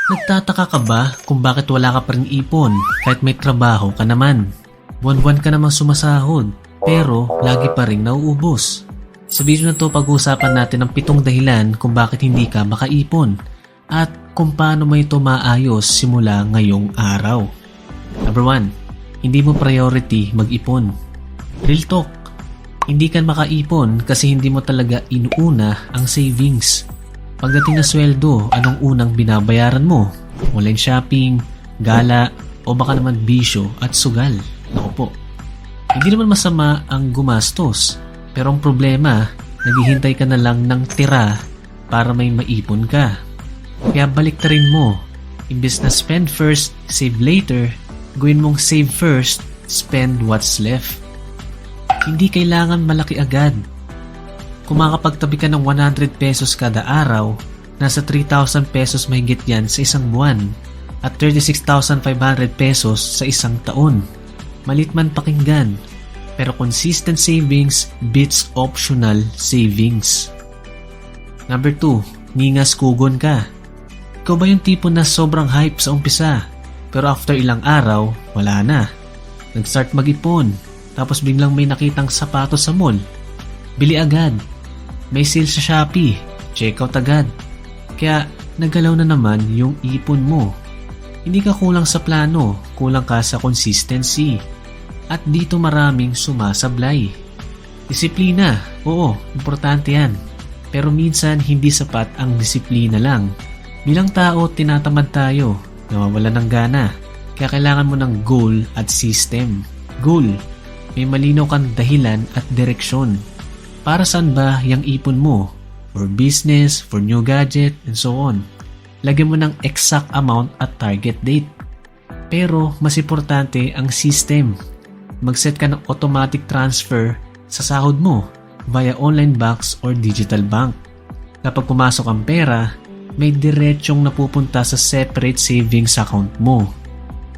Nagtataka ka ba kung bakit wala ka pa ring ipon kahit may trabaho ka naman? Buwan-buwan ka namang sumasahod pero lagi pa ring nauubos. Sa video na to pag-uusapan natin ang 7 dahilan kung bakit hindi ka makaipon at kung paano mo ito maayos simula ngayong araw. Number 1, hindi mo priority mag-ipon. Real talk, hindi ka makaipon kasi hindi mo talaga inuuna ang savings. Pagdating na sweldo, anong unang binabayaran mo? Online shopping, gala, o baka naman bisyo at sugal. Naku po. Hindi naman masama ang gumastos. Pero ang problema, naghihintay ka na lang ng tira para may maipon ka. Kaya baliktarin mo. Imbes na spend first, save later, gawin mong save first, spend what's left. Hindi kailangan malaki agad. Kung makakapagtabi ka ng 100 pesos kada araw, nasa 3,000 pesos mahigit yan sa isang buwan at 36,500 pesos sa isang taon. Malit man pakinggan, pero consistent savings beats optional savings. Number 2, ningas kugon ka. Ikaw ba yung tipo na sobrang hype sa umpisa, pero after ilang araw, wala na? Nag-start mag-ipon, tapos biglang may nakitang sapatos sa mall. Bili agad. May sale sa Shopee, check out agad. Kaya nagalaw na naman yung ipon mo. Hindi ka kulang sa plano, kulang ka sa consistency. At dito maraming sumasablay. Disiplina, oo, importante yan. Pero minsan hindi sapat ang disiplina lang. Bilang tao, tinatamad tayo, nawawalan ng gana. Kaya kailangan mo ng goal at system. Goal, may malinaw kang dahilan at direksyon. Para saan ba yung ipon mo? For business, for new gadget, and so on. Lagyan mo ng exact amount at target date. Pero mas importante ang system. Mag-set ka ng automatic transfer sa sahod mo via online box or digital bank. Kapag pumasok ang pera, may diretsyong napupunta sa separate savings account mo.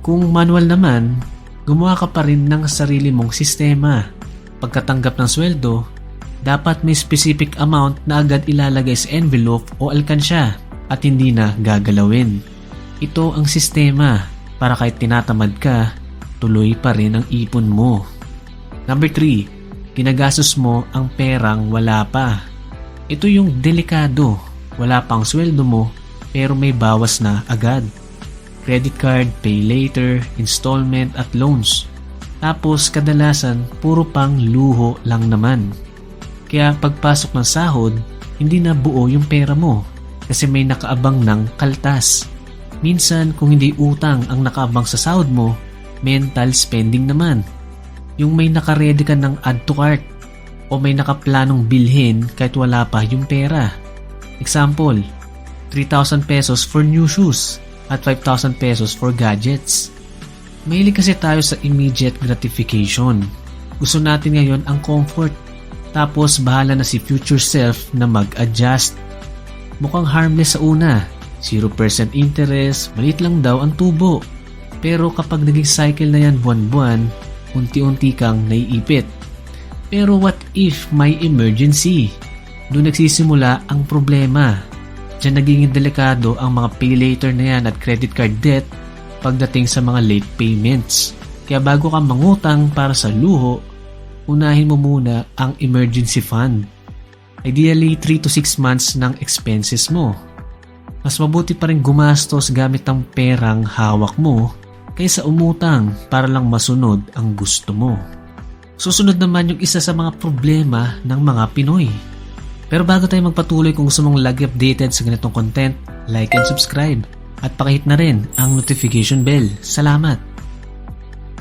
Kung manual naman, gumawa ka pa rin ng sarili mong sistema. Pagkatanggap ng sweldo, dapat may specific amount na agad ilalagay sa envelope o alkansya at hindi na gagalawin. Ito ang sistema para kahit tinatamad ka, tuloy pa rin ang ipon mo. Number 3, ginagastos mo ang perang wala pa. Ito yung delikado. Wala pang sweldo mo pero may bawas na agad. Credit card, pay later, installment at loans. Tapos kadalasan puro pang luho lang naman. Kaya pagpasok ng sahod, hindi na buo yung pera mo kasi may nakaabang ng kaltas. Minsan kung hindi utang ang nakaabang sa sahod mo, mental spending naman. Yung may nakaredy ka ng add to cart o may nakaplanong bilhin kahit wala pa yung pera. Example, 3,000 pesos for new shoes at 5,000 pesos for gadgets. Mahilig kasi tayo sa immediate gratification. Gusto natin ngayon ang comfort. Tapos bahala na si future self na mag-adjust. Mukhang harmless sa una, 0% interest, maliit lang daw ang tubo. Pero kapag naging cycle na yan buwan-buwan, unti-unti kang naiipit. Pero what if may emergency? Doon nagsisimula ang problema. Diyan nagiging delikado ang mga pay later na yan at credit card debt pagdating sa mga late payments. Kaya bago ka mangutang para sa luho, unahin mo muna ang emergency fund. Ideally, 3 to 6 months ng expenses mo. Mas mabuti pa rin gumastos gamit ang perang hawak mo kaysa umutang para lang masunod ang gusto mo. Susunod naman yung isa sa mga problema ng mga Pinoy. Pero bago tayo magpatuloy, kung gusto mong lagi updated sa ganitong content, like and subscribe at pakihit na rin ang notification bell. Salamat!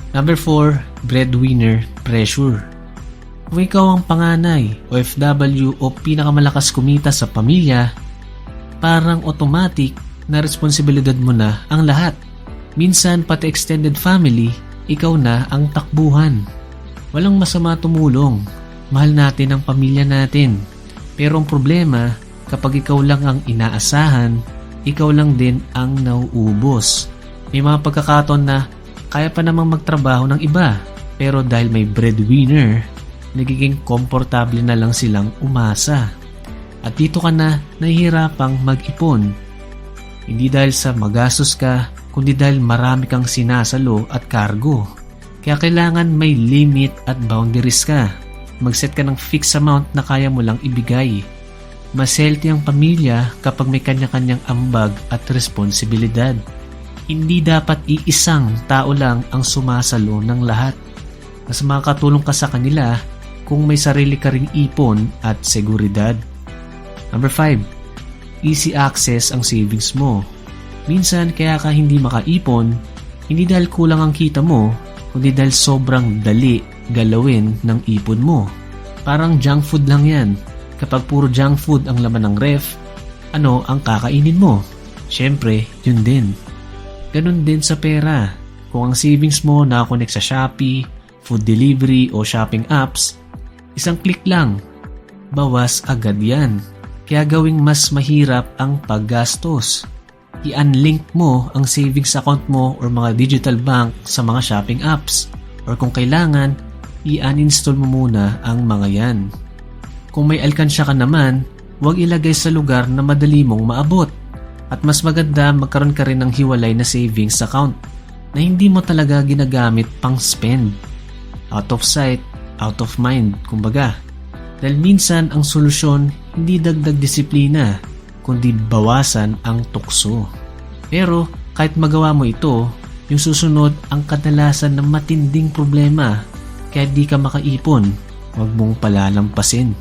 Number 4, breadwinner pressure. Kung ikaw ang panganay, OFW o pinakamalakas kumita sa pamilya, parang automatic na responsibilidad mo na ang lahat. Minsan pati extended family, ikaw na ang takbuhan. Walang masama tumulong. Mahal natin ang pamilya natin. Pero ang problema, kapag ikaw lang ang inaasahan, ikaw lang din ang nauubos. May mga pagkakataon na kaya pa namang magtrabaho ng iba, pero dahil may breadwinner, nagiging komportable na lang silang umasa. At dito ka na nahihirapang mag-ipon. Hindi dahil sa magastos ka, kundi dahil marami kang sinasalo at cargo. Kaya kailangan may limit at boundaries ka. Mag-set ka ng fixed amount na kaya mo lang ibigay. Mas healthy ang pamilya kapag may kanya-kanyang ambag at responsibilidad. Hindi dapat iisang tao lang ang sumasalo ng lahat. Mas makakatulong ka sa kanila kung may sarili ka ring ipon at seguridad. Number 5. Easy access ang savings mo. Minsan kaya ka hindi makaipon, hindi dahil kulang ang kita mo, kundi dahil sobrang dali galawin ng ipon mo. Parang junk food lang yan. Kapag puro junk food ang laman ng ref, ano ang kakainin mo? Siyempre, yun din. Ganun din sa pera. Kung ang savings mo nakakonect sa Shopee, food delivery o shopping apps, isang click lang, bawas agad yan. Kaya gawing mas mahirap ang paggastos. I-unlink mo ang savings account mo or mga digital bank sa mga shopping apps. Or kung kailangan, i-uninstall mo muna ang mga yan. Kung may alkansya ka naman, huwag ilagay sa lugar na madali mong maabot. At mas maganda magkaroon ka rin ng hiwalay na savings account na hindi mo talaga ginagamit pang spend. Out of sight, out of mind, kumbaga. Dahil minsan ang solusyon hindi dagdag disiplina, kundi bawasan ang tukso. Pero kahit magawa mo ito, yung susunod ang kadalasan ng matinding problema. Kaya di ka makaipon, huwag mong palalampasin.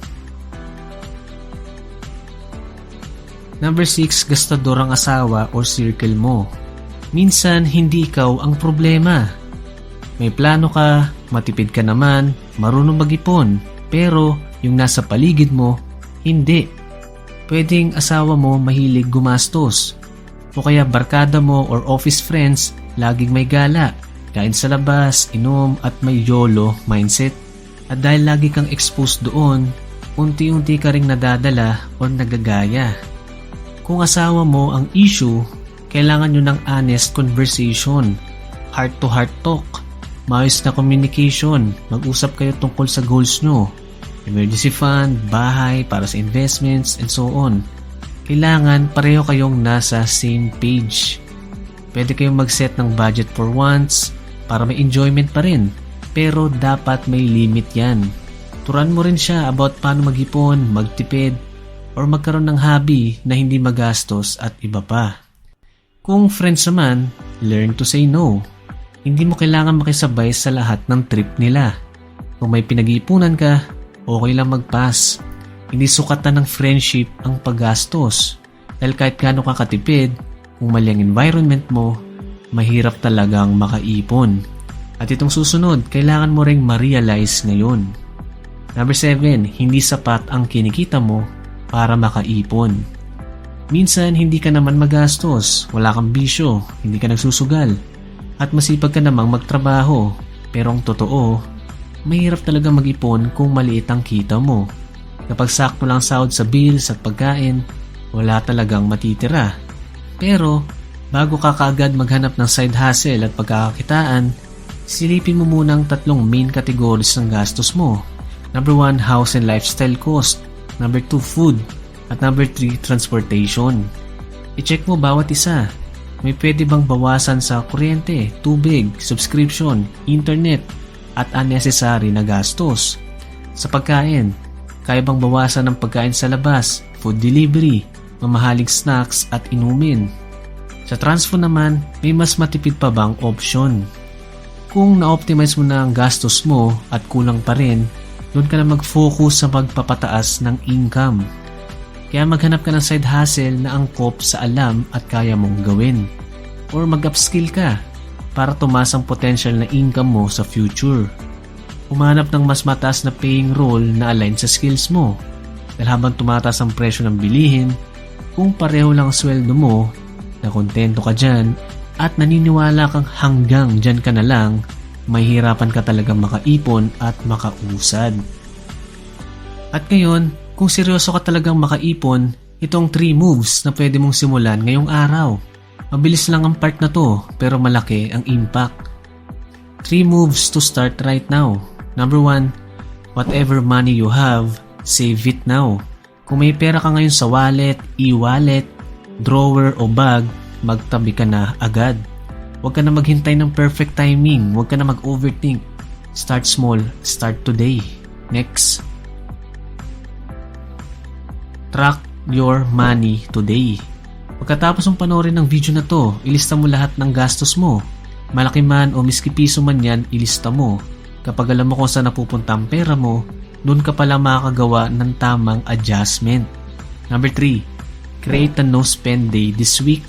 Number 6, gastador ang asawa o circle mo. Minsan, hindi ikaw ang problema. May plano ka, matipid ka naman, marunong mag-ipon, pero yung nasa paligid mo, hindi. Pwedeng asawa mo mahilig gumastos, o kaya barkada mo or office friends laging may gala, kain sa labas, inom at may YOLO mindset. At dahil lagi kang exposed doon, unti-unti ka ring nadadala o nagagaya. Kung asawa mo ang issue, kailangan nyo ng honest conversation, heart-to-heart talk, maayos na communication, mag-usap kayo tungkol sa goals nyo, emergency fund, bahay, para sa investments, and so on. Kailangan pareho kayong nasa same page. Pwede kayong mag-set ng budget for once para may enjoyment pa rin, pero dapat may limit yan. Turan mo rin siya about paano mag-ipon, magtipid, or magkaroon ng hobby na hindi magastos at iba pa. Kung friends naman, learn to say no. Hindi mo kailangan makisabay sa lahat ng trip nila. Kung may pinag-iipunan ka, okay lang mag-pass. Hindi sukatan ng friendship ang paggastos. Dahil kahit gaano ka katipid, kung mali ang environment mo, mahirap talagang makaipon. At itong susunod, kailangan mo ring ma-realize ngayon. Number 7, hindi sapat ang kinikita mo para makaipon. Minsan, hindi ka naman magastos, wala kang bisyo, hindi ka nagsusugal, at masipag ka namang magtrabaho. Pero ang totoo, mahirap talaga mag-ipon kung maliit ang kita mo. Kapag sakto lang sahod sa bills at pagkain, wala talagang matitira. Pero, bago ka kaagad maghanap ng side hustle at pagkakakitaan, silipin mo muna ang 3 main categories ng gastos mo. Number 1, house and lifestyle cost. Number 2, food. At number 3, transportation. I-check mo bawat isa. May pwede bang bawasan sa kuryente, tubig, subscription, internet, at unnecessary na gastos? Sa pagkain, kaya bang bawasan ng pagkain sa labas, food delivery, mamahaling snacks at inumin? Sa transpo naman, may mas matipid pa bang option? Kung na-optimize mo na ang gastos mo at kulang pa rin, doon ka na mag-focus sa pagpapataas ng income. Kaya maghanap ka ng side hustle na angkop sa alam at kaya mong gawin. Or mag-upskill ka para tumaas ang potential na income mo sa future. Umanap ng mas mataas na paying role na align sa skills mo. Dahil habang tumataas ang presyo ng bilihin, kung pareho lang ang sweldo mo, na kontento ka dyan, at naniniwala kang hanggang dyan ka na lang, mahihirapan ka talagang makaipon at makausad. At ngayon, kung seryoso ka talagang makaipon, itong 3 moves na pwede mong simulan ngayong araw. Mabilis lang ang part na to, pero malaki ang impact. 3 moves to start right now. Number 1, whatever money you have, save it now. Kung may pera ka ngayon sa wallet, e-wallet, drawer o bag, magtabi ka na agad. Huwag ka na maghintay ng perfect timing. Huwag ka na mag-overthink. Start small. Start today. Next. Track your money today. Pagkatapos mong panoorin ng video na to, ilista mo lahat ng gastos mo. Malaki man o miski piso man yan, ilista mo. Kapag alam mo kung saan napupunta ang pera mo, doon ka pala makakagawa ng tamang adjustment. Number 3. Create a no-spend day this week.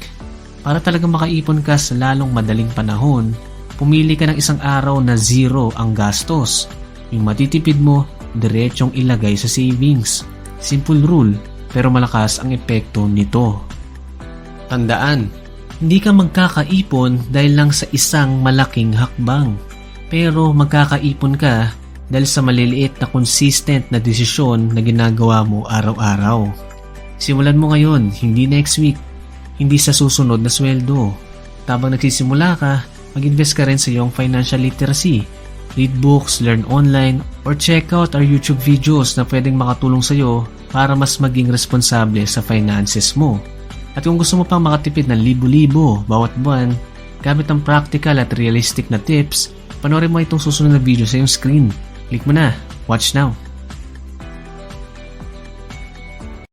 Para talagang makaipon ka sa lalong madaling panahon, pumili ka ng isang araw na zero ang gastos. Yung matitipid mo, diretsong ilagay sa savings. Simple rule, pero malakas ang epekto nito. Tandaan, hindi ka magkakaipon dahil lang sa isang malaking hakbang. Pero magkakaipon ka dahil sa maliliit na consistent na desisyon na ginagawa mo araw-araw. Simulan mo ngayon, hindi next week, hindi sa susunod na sweldo. Habang nagsisimula ka, mag-invest ka rin sa iyong financial literacy. Read books, learn online, or check out our YouTube videos na pwedeng makatulong sa iyo para mas maging responsable sa finances mo. At kung gusto mo pang makatipid ng libo-libo bawat buwan, gamit ang practical at realistic na tips, panoorin mo itong susunod na video sa iyong screen. Click mo na. Watch now.